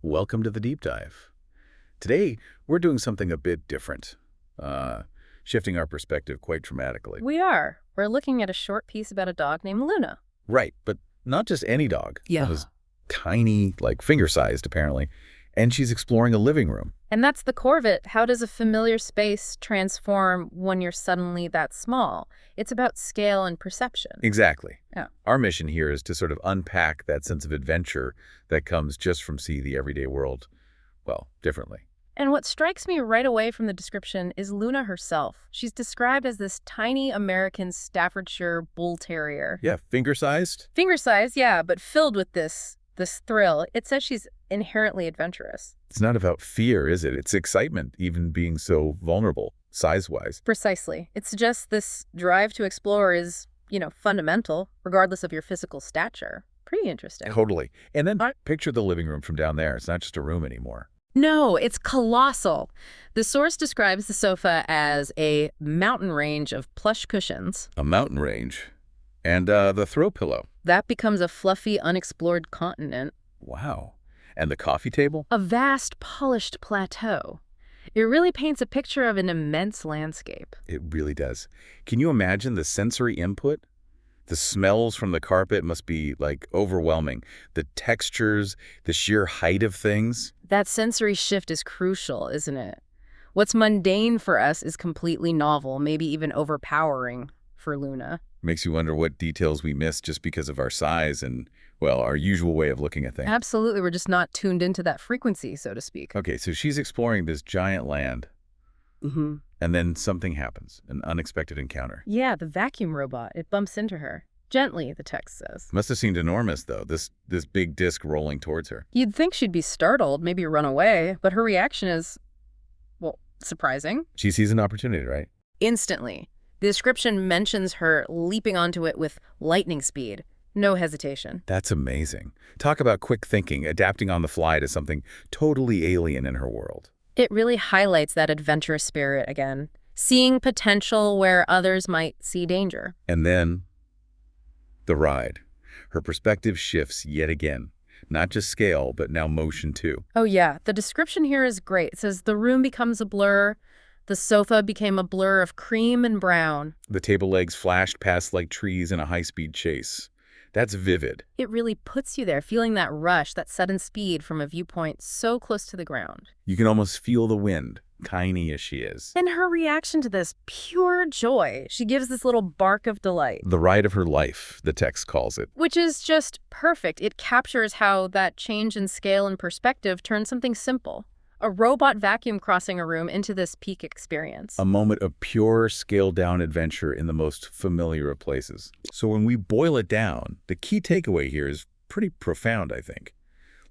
welcome to the deep dive. Today, we're doing something a bit different, shifting our perspective quite dramatically. We are. We're looking at a short piece about a dog named Luna. Right, but not just any dog. Yeah. Luna's tiny, like finger-sized apparently, and she's exploring a living room. And that's the core of it. How does a familiar space transform when you're suddenly that small? It's about scale and perception. Exactly. Yeah. Our mission here is to sort of unpack that sense of adventure that comes just from seeing the everyday world, well, differently. And what strikes me right away from the description is Luna herself. She's described as this tiny American Staffordshire Bull Terrier. Yeah, finger-sized? Finger-sized, yeah, but filled with this thrill. It says she's inherently adventurous. It's not about fear, is it? It's excitement, even being so vulnerable, size-wise. Precisely. It suggests this drive to explore is, fundamental, regardless of your physical stature. Pretty interesting. Totally. And then picture the living room from down there. It's not just a room anymore. No, it's colossal. The source describes the sofa as a mountain range of plush cushions. A mountain range. And the throw pillow. That becomes a fluffy, unexplored continent. Wow. And the coffee table? A vast, polished plateau. It really paints a picture of an immense landscape. It really does. Can you imagine the sensory input? The smells from the carpet must be, overwhelming. The textures, the sheer height of things. That sensory shift is crucial, isn't it? What's mundane for us is completely novel, maybe even overpowering for Luna. Makes you wonder what details we miss just because of our size and, well, our usual way of looking at things. Absolutely. We're just not tuned into that frequency, so to speak. Okay, so she's exploring this giant land. Mm-hmm. And then something happens, an unexpected encounter. Yeah, the vacuum robot. It bumps into her. Gently, the text says. Must have seemed enormous, though, this big disc rolling towards her. You'd think she'd be startled, maybe run away, but her reaction is, well, surprising. She sees an opportunity, right? Instantly. The description mentions her leaping onto it with lightning speed. No hesitation. That's amazing. Talk about quick thinking, adapting on the fly to something totally alien in her world. It really highlights that adventurous spirit again, seeing potential where others might see danger. And then, the ride. Her perspective shifts yet again. Not just scale, but now motion too. Oh yeah, the description here is great. It says the room becomes a blur. The sofa became a blur of cream and brown. The table legs flashed past like trees in a high-speed chase. That's vivid. It really puts you there, feeling that rush, that sudden speed from a viewpoint so close to the ground. You can almost feel the wind, tiny as she is. And her reaction to this, pure joy. She gives this little bark of delight. The ride of her life, the text calls it. Which is just perfect. It captures how that change in scale and perspective turns something simple. A robot vacuum crossing a room into this peak experience. A moment of pure, scaled-down adventure in the most familiar of places. So when we boil it down, the key takeaway here is pretty profound, I think.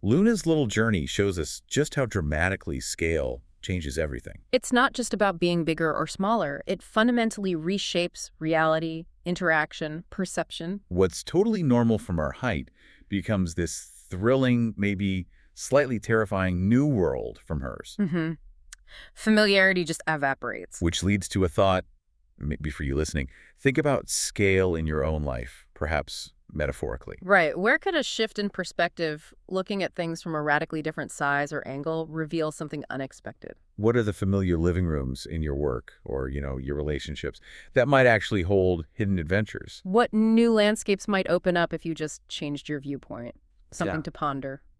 Luna's little journey shows us just how dramatically scale changes everything. It's not just about being bigger or smaller. It fundamentally reshapes reality, interaction, perception. What's totally normal from our height becomes this thrilling, maybe slightly terrifying new world from hers. Mm-hmm. Familiarity just evaporates. Which leads to a thought, maybe for you listening, think about scale in your own life, perhaps metaphorically. Right. Where could a shift in perspective, looking at things from a radically different size or angle, reveal something unexpected? What are the familiar living rooms in your work or, your relationships that might actually hold hidden adventures? What new landscapes might open up if you just changed your viewpoint? Something to ponder.